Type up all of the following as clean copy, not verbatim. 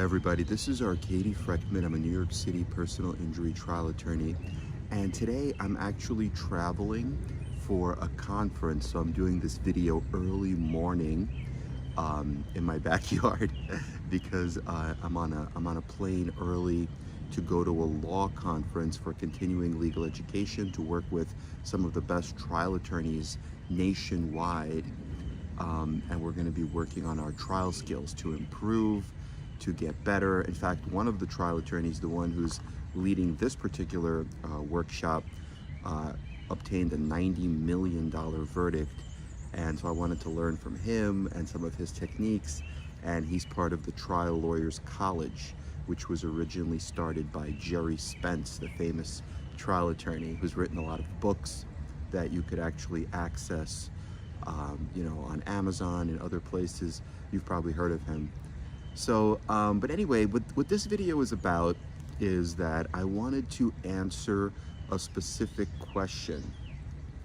everybody, this is Arkady Frekhtman. I'm a New York City personal injury trial attorney, and today I'm actually traveling for a conference. So I'm doing this video early morning in my backyard because I'm on a plane early to go to a law conference for continuing legal education to work with some of the best trial attorneys nationwide. And we're going to be working on our trial skills to improve, to get better. In fact, one of the trial attorneys, the one who's leading this particular workshop, obtained a $90 million verdict. And so I wanted to learn from him and some of his techniques. And he's part of the Trial Lawyers College, which was originally started by Jerry Spence, the famous trial attorney who's written a lot of books that you could actually access on Amazon and other places. You've probably heard of him. So, but anyway, what this video is about is that I wanted to answer a specific question.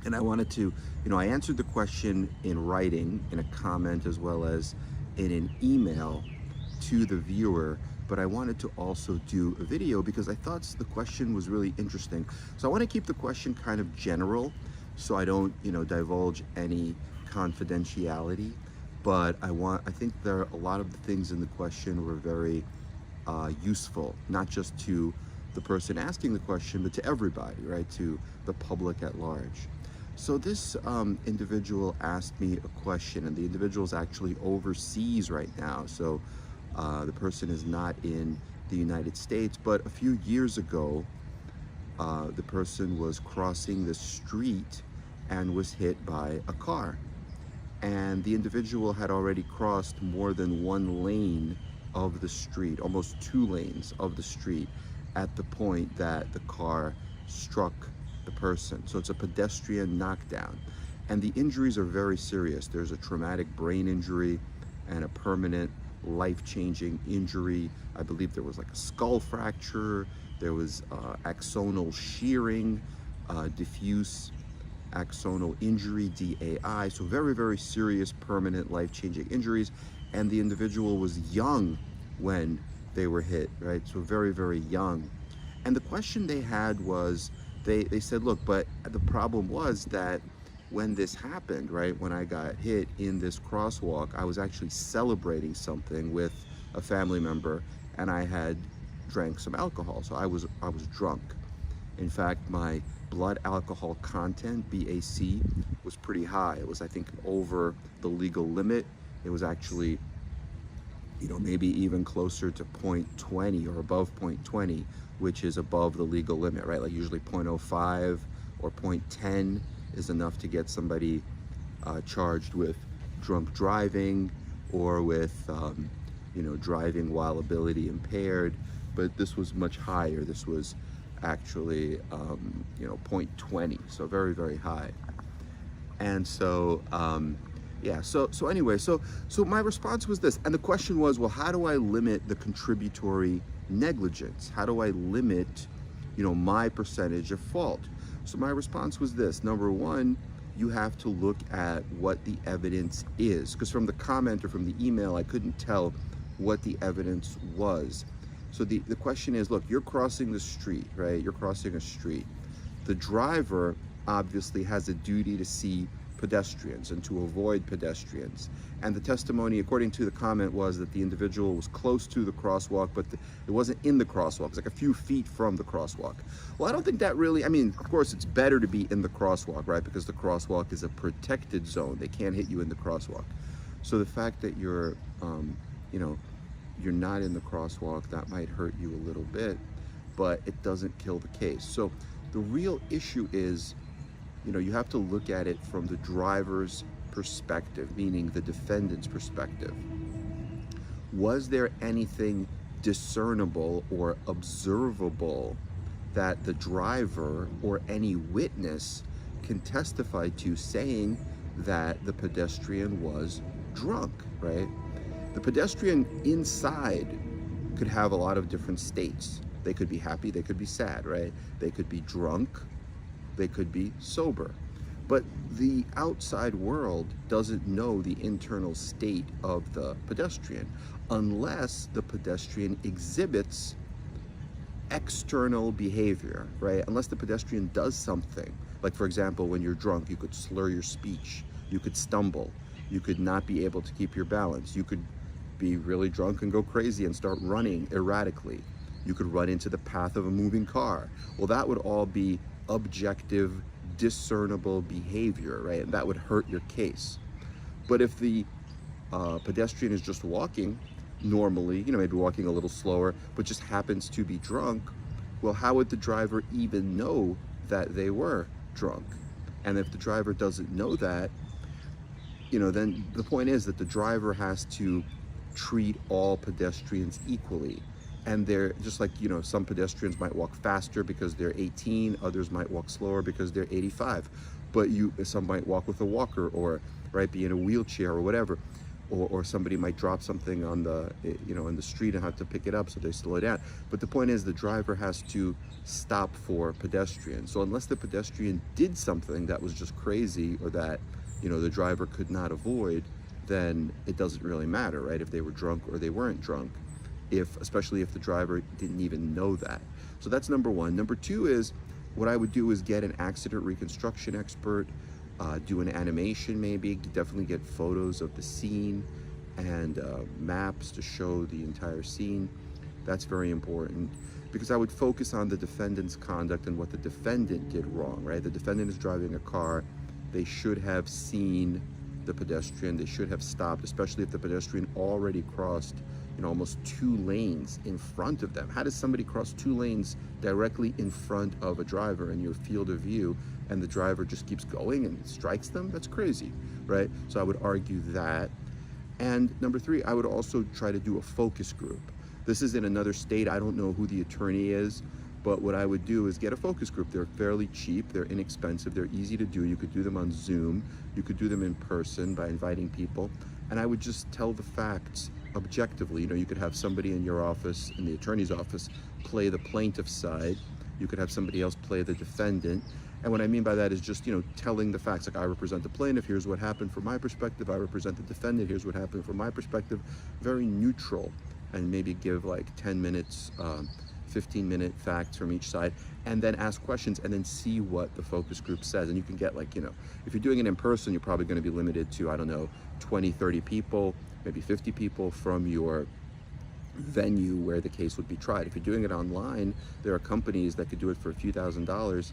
And I wanted to, I answered the question in writing, in a comment, as well as in an email to the viewer, but I wanted to also do a video because I thought the question was really interesting. So I want to keep the question kind of general, so I don't, divulge any confidentiality, but I think there are a lot of the things in the question were very useful, not just to the person asking the question, but to everybody, right? To the public at large. So this individual asked me a question, and the individual is actually overseas right now. So the person is not in the United States, but a few years ago, the person was crossing the street and was hit by a car. And the individual had already crossed more than one lane of the street, almost 2 lanes of the street, at the point that the car struck the person. So it's a pedestrian knockdown. And the injuries are very serious. There's a traumatic brain injury and a permanent life-changing injury. I believe there was like a skull fracture, there was axonal shearing, diffuse axonal injury, DAI, so very, very serious, permanent, life-changing injuries. And the individual was young when they were hit, right? So very, very young. And the question they had was, they said, look, but the problem was that when this happened, right, when I got hit in this crosswalk, I was actually celebrating something with a family member, and I had drank some alcohol, so I was drunk. In fact, my blood alcohol content, BAC, was pretty high. It was, I think, over the legal limit. It was actually, maybe even closer to 0.20 or above 0.20, which is above the legal limit, right? Like usually 0.05 or 0.10 is enough to get somebody charged with drunk driving or with, driving while ability impaired. But this was much higher. This was actually 0.20, so very, very high. And so so anyway, so my response was this, and the question was, well, how do I limit the contributory negligence? How do I limit my percentage of fault? So my response was this: number one, you have to look at what the evidence is, because from the comment or from the email I couldn't tell what the evidence was. So the question is, look, you're crossing the street, right? You're crossing a street. The driver obviously has a duty to see pedestrians and to avoid pedestrians. And the testimony, according to the comment, was that the individual was close to the crosswalk, but it wasn't in the crosswalk. It was like a few feet from the crosswalk. Well, I don't think that really, of course, it's better to be in the crosswalk, right? Because the crosswalk is a protected zone. They can't hit you in the crosswalk. So the fact that you're not in the crosswalk, that might hurt you a little bit, but it doesn't kill the case. So the real issue is, you have to look at it from the driver's perspective, meaning the defendant's perspective. Was there anything discernible or observable that the driver or any witness can testify to, saying that the pedestrian was drunk, right? The pedestrian inside could have a lot of different states. They could be happy, they could be sad, right? They could be drunk, they could be sober. But the outside world doesn't know the internal state of the pedestrian unless the pedestrian exhibits external behavior, right? Unless the pedestrian does something. Like, for example, when you're drunk, you could slur your speech, you could stumble, you could not be able to keep your balance, you could be really drunk and go crazy and start running erratically, you could run into the path of a moving car. Well, that would all be objective, discernible behavior, right? And that would hurt your case. But if the pedestrian is just walking normally, maybe walking a little slower, but just happens to be drunk, well, how would the driver even know that they were drunk? And if the driver doesn't know that, then the point is that the driver has to treat all pedestrians equally. And they're just like, some pedestrians might walk faster because they're 18, others might walk slower because they're 85. But some might walk with a walker, or be in a wheelchair or whatever. Or somebody might drop something on the, in the street and have to pick it up, so they slow it down. But the point is, the driver has to stop for pedestrians. So unless the pedestrian did something that was just crazy, or that, the driver could not avoid, then it doesn't really matter, right? If they were drunk or they weren't drunk, especially if the driver didn't even know that. So that's number one. Number two is, what I would do is get an accident reconstruction expert, do an animation, maybe definitely get photos of the scene and maps to show the entire scene. That's very important, because I would focus on the defendant's conduct and what the defendant did wrong, right? The defendant is driving a car. They should have seen the pedestrian. They should have stopped, especially if the pedestrian already crossed almost 2 lanes in front of them. How does somebody cross 2 lanes directly in front of a driver in your field of view, and the driver just keeps going and strikes them? That's crazy, right? So I would argue that. And number 3, I would also try to do a focus group. This is in another state. I don't know who the attorney is, but what I would do is get a focus group. They're fairly cheap, they're inexpensive, they're easy to do. You could do them on Zoom, you could do them in person by inviting people, and I would just tell the facts objectively. You could have somebody in your office, in the attorney's office, play the plaintiff's side. You could have somebody else play the defendant. And what I mean by that is just, telling the facts. Like, I represent the plaintiff, here's what happened from my perspective. I represent the defendant, here's what happened from my perspective. Very neutral, and maybe give like 10 minutes, 15-minute facts from each side, and then ask questions, and then see what the focus group says. And you can get, like, if you're doing it in person, you're probably going to be limited to, I don't know, 20, 30 people, maybe 50 people from your venue where the case would be tried. If you're doing it online, there are companies that could do it for a few $1,000s,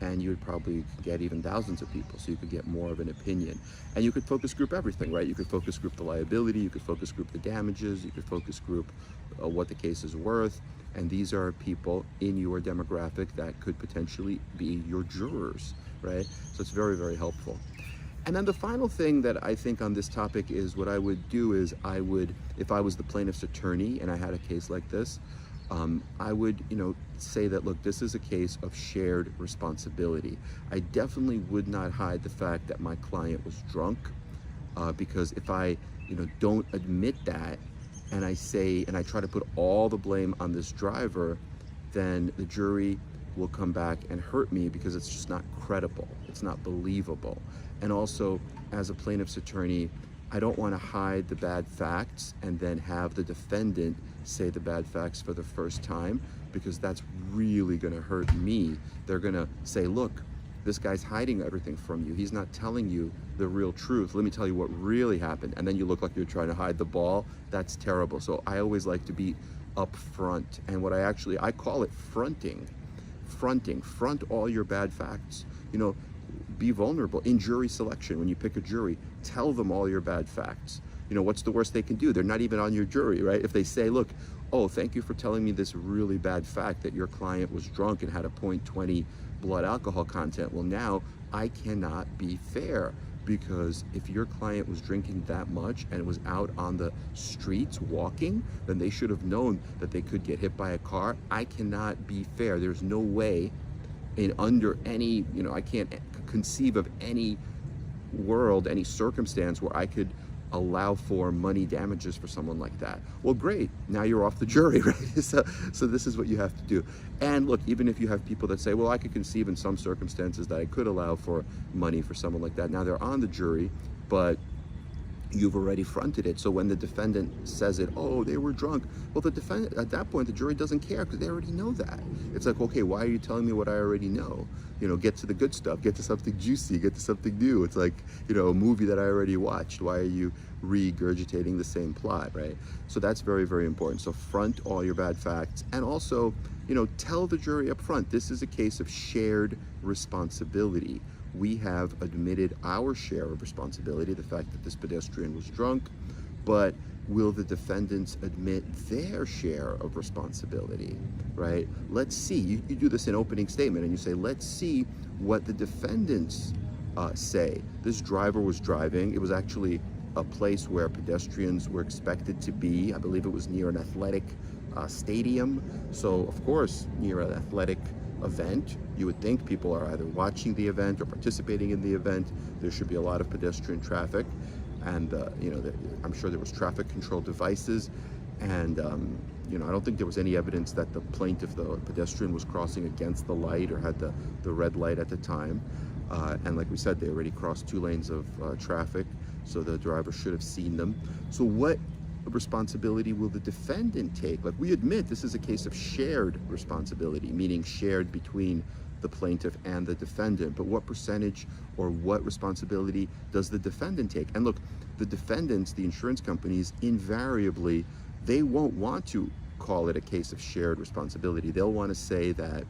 and you would probably get even thousands of people, so you could get more of an opinion. And you could focus group everything, right? You could focus group the liability, you could focus group the damages, you could focus group what the case is worth. And these are people in your demographic that could potentially be your jurors, right? So it's very, very helpful. And then the final thing that I think on this topic is, what I would do is, if I was the plaintiff's attorney and I had a case like this, I would, say that, look, this is a case of shared responsibility. I definitely would not hide the fact that my client was drunk, because if I, don't admit that, and I try to put all the blame on this driver, then the jury will come back and hurt me, because it's just not credible. It's not believable. And also, as a plaintiff's attorney, I don't want to hide the bad facts and then have the defendant say the bad facts for the first time, because that's really going to hurt me. They're going to say, look, this guy's hiding everything from you. He's not telling you the real truth. Let me tell you what really happened. And then you look like you're trying to hide the ball. That's terrible. So I always like to be upfront. And what I call it fronting. Front all your bad facts. Be vulnerable in jury selection. When you pick a jury, tell them all your bad facts. What's the worst they can do? They're not even on your jury, right? If they say, look, oh, thank you for telling me this really bad fact that your client was drunk and had a 0.20 blood alcohol content. Well, now I cannot be fair, because if your client was drinking that much and was out on the streets walking, then they should have known that they could get hit by a car. I cannot be fair. There's no way under any, I can't conceive of any world, any circumstance where I could allow for money damages for someone like that. Well, great, now you're off the jury, right? So this is what you have to do. And look, even if you have people that say, well, I could conceive in some circumstances that I could allow for money for someone like that. Now they're on the jury, but you've already fronted it. So when the defendant says it, oh, they were drunk, well, the defendant, at that point, the jury doesn't care because they already know that. It's like, okay, why are you telling me what I already know? You know, get to the good stuff, get to something juicy, get to something new. It's like, you know, a movie that I already watched. Why are you regurgitating the same plot, right? So that's very, very important. So front all your bad facts, and also, you know, tell the jury up front, this is a case of shared responsibility. We have admitted our share of responsibility, the fact that this pedestrian was drunk, but will the defendants admit their share of responsibility, right? Let's see, you do this in opening statement and you say, let's see what the defendants say. This driver was driving. It was actually a place where pedestrians were expected to be. I believe it was near an athletic stadium. So of course, near an athletic event, you would think people are either watching the event or participating in the event. There should be a lot of pedestrian traffic, and you know, I'm sure there was traffic control devices, and you know, I don't think there was any evidence that the plaintiff, the pedestrian, was crossing against the light or had the red light at the time. And like we said, they already crossed 2 lanes of traffic, so the driver should have seen them. So what responsibility will the defendant take? Like, we admit this is a case of shared responsibility, meaning shared between the plaintiff and the defendant, but what percentage or what responsibility does the defendant take? And look, the defendants, the insurance companies, invariably, they won't want to call it a case of shared responsibility. They'll want to say that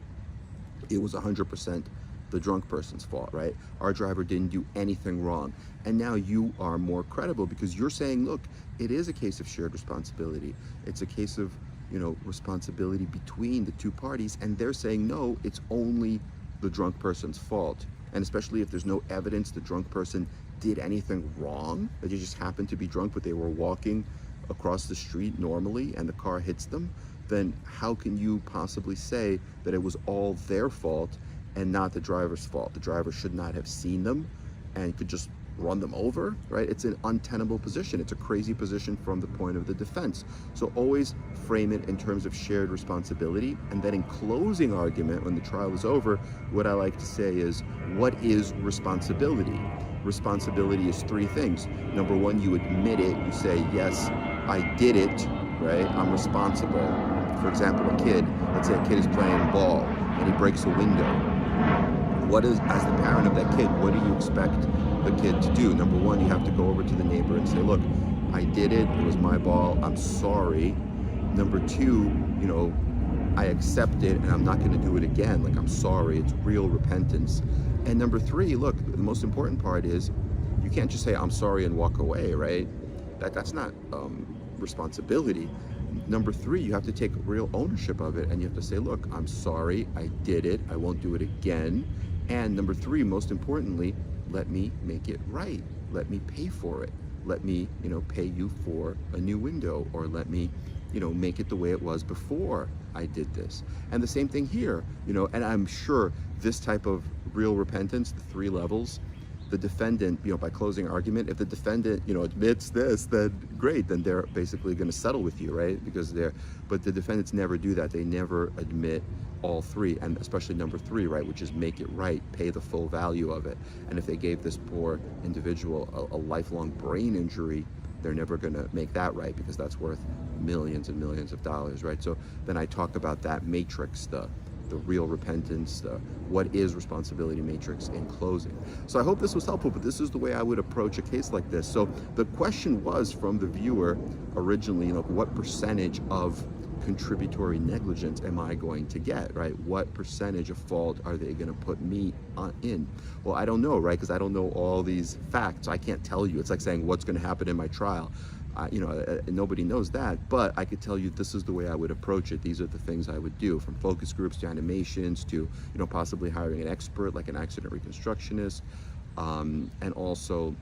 it was 100% the drunk person's fault, right? Our driver didn't do anything wrong. And now you are more credible because you're saying, look, it is a case of shared responsibility. It's a case of, you know, responsibility between the two parties. And they're saying, no, it's only the drunk person's fault. And especially if there's no evidence the drunk person did anything wrong, that they just happened to be drunk, but they were walking across the street normally and the car hits them, then how can you possibly say that it was all their fault and not the driver's fault? The driver should not have seen them and could just run them over, right? It's an untenable position. It's a crazy position from the point of the defense. So always frame it in terms of shared responsibility. And then in closing argument, when the trial is over, what I like to say is, what is responsibility? Responsibility is 3 things. Number 1, you admit it. You say, yes, I did it, right? I'm responsible. For example, a kid, let's say a kid is playing ball and he breaks a window. What is, as the parent of that kid, what do you expect the kid to do? Number 1, you have to go over to the neighbor and say, look, I did it, it was my ball, I'm sorry. Number 2, you know, I accept it and I'm not going to do it again. Like, I'm sorry, it's real repentance. And number 3, look, the most important part is you can't just say I'm sorry and walk away, right? That's not responsibility. Number 3, you have to take real ownership of it and you have to say, look, I'm sorry, I did it, I won't do it again. And number 3, most importantly, let me make it right. Let me pay for it. Let me, you know, pay you for a new window, or let me, you know, make it the way it was before I did this. And the same thing here, you know, and I'm sure this type of real repentance, the 3 levels, the defendant, you know, by closing argument, if the defendant, you know, admits this, then great, then they're basically going to settle with you, right? Because but the defendants never do that. They never admit all 3, and especially number 3, right, which is make it right, pay the full value of it. And if they gave this poor individual a lifelong brain injury, they're never going to make that right, because that's worth millions and millions of dollars, right? So then I talk about that matrix, the real repentance, what is responsibility matrix in closing. So I hope this was helpful, but this is the way I would approach a case like this. So the question was from the viewer originally, you know, what percentage of contributory negligence am I going to get, right? What percentage of fault are they going to put me in? Well, I don't know, right? Because I don't know all these facts. I can't tell you. It's like saying what's going to happen in my trial. You know, nobody knows that, but I could tell you this is the way I would approach it. These are the things I would do, from focus groups to animations to, you know, possibly hiring an expert like an accident reconstructionist, and also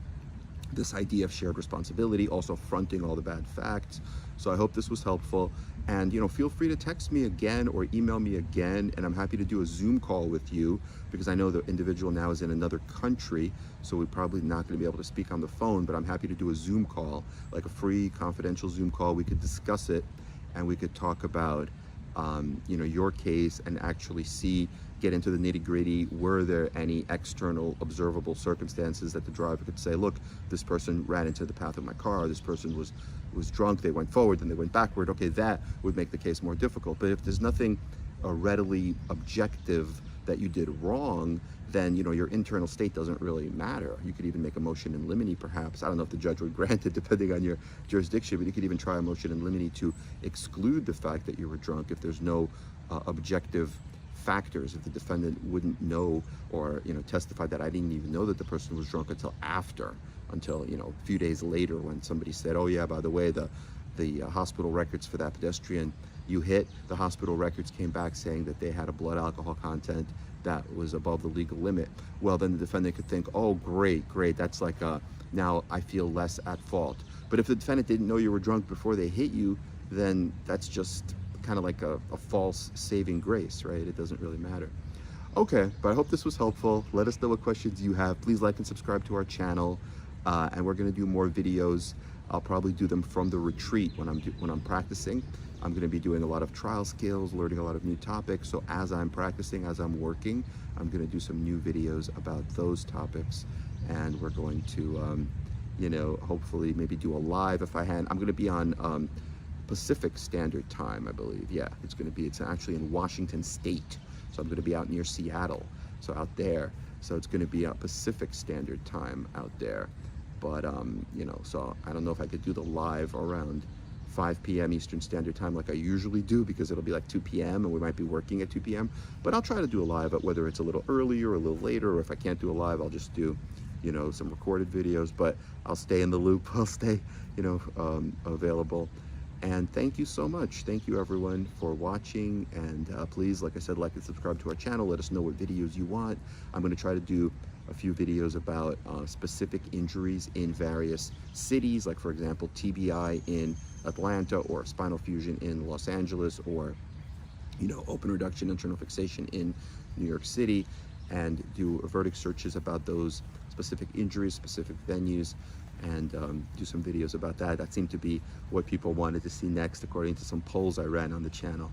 this idea of shared responsibility, also fronting all the bad facts. So I hope this was helpful. And feel free to text me again or email me again, and I'm happy to do a Zoom call with you, because I know the individual now is in another country, so we're probably not going to be able to speak on the phone, but I'm happy to do a Zoom call, like a free confidential Zoom call. We could discuss it, and we could talk about your case and actually get into the nitty-gritty. Were there any external observable circumstances that the driver could say, look, this person ran into the path of my car, this person was drunk, they went forward, then they went backward. Okay, that would make the case more difficult. But if there's nothing readily objective that you did wrong, then your internal state doesn't really matter. You could even make a motion in limine, perhaps. I don't know if the judge would grant it, depending on your jurisdiction, but you could even try a motion in limine to exclude the fact that you were drunk if there's no objective factors. If the defendant wouldn't know, or testified that I didn't even know that the person was drunk until a few days later, when somebody said, oh yeah, by the way, the hospital records for that pedestrian you hit, the hospital records came back saying that they had a blood alcohol content that was above the legal limit. Well, then the defendant could think, oh great, that's like now I feel less at fault. But if the defendant didn't know you were drunk before they hit you, then that's just kind of like a false saving grace, right? It doesn't really matter. Okay, but I hope this was helpful. Let us know what questions you have. Please like and subscribe to our channel, and we're going to do more videos. I'll probably do them from the retreat when I'm practicing. I'm going to be doing a lot of trial skills, learning a lot of new topics. So as I'm practicing, as I'm working, I'm going to do some new videos about those topics, and we're going to, hopefully maybe do a live if I can. I'm going to be on Pacific Standard Time, I believe. Yeah, it's actually in Washington State. So I'm going to be out near Seattle, so out there. So it's going to be Pacific Standard Time out there. But, so I don't know if I could do the live around 5 p.m. Eastern Standard Time like I usually do, because it'll be like 2 p.m. and we might be working at 2 p.m. But I'll try to do a live, whether it's a little earlier or a little later, or if I can't do a live, I'll just do, some recorded videos. But I'll stay in the loop. I'll stay, available. And thank you so much. Thank you everyone for watching, and please, like I said, like and subscribe to our channel. Let us know what videos you want. I'm going to try to do a few videos about specific injuries in various cities, like for example TBI in Atlanta, or spinal fusion in Los Angeles, or open reduction internal fixation in New York City, and do verdict searches about those specific injuries, specific venues, and do some videos about that. That seemed to be what people wanted to see next, according to some polls I ran on the channel.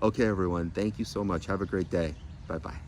Okay everyone, thank you so much. Have a great day. Bye bye.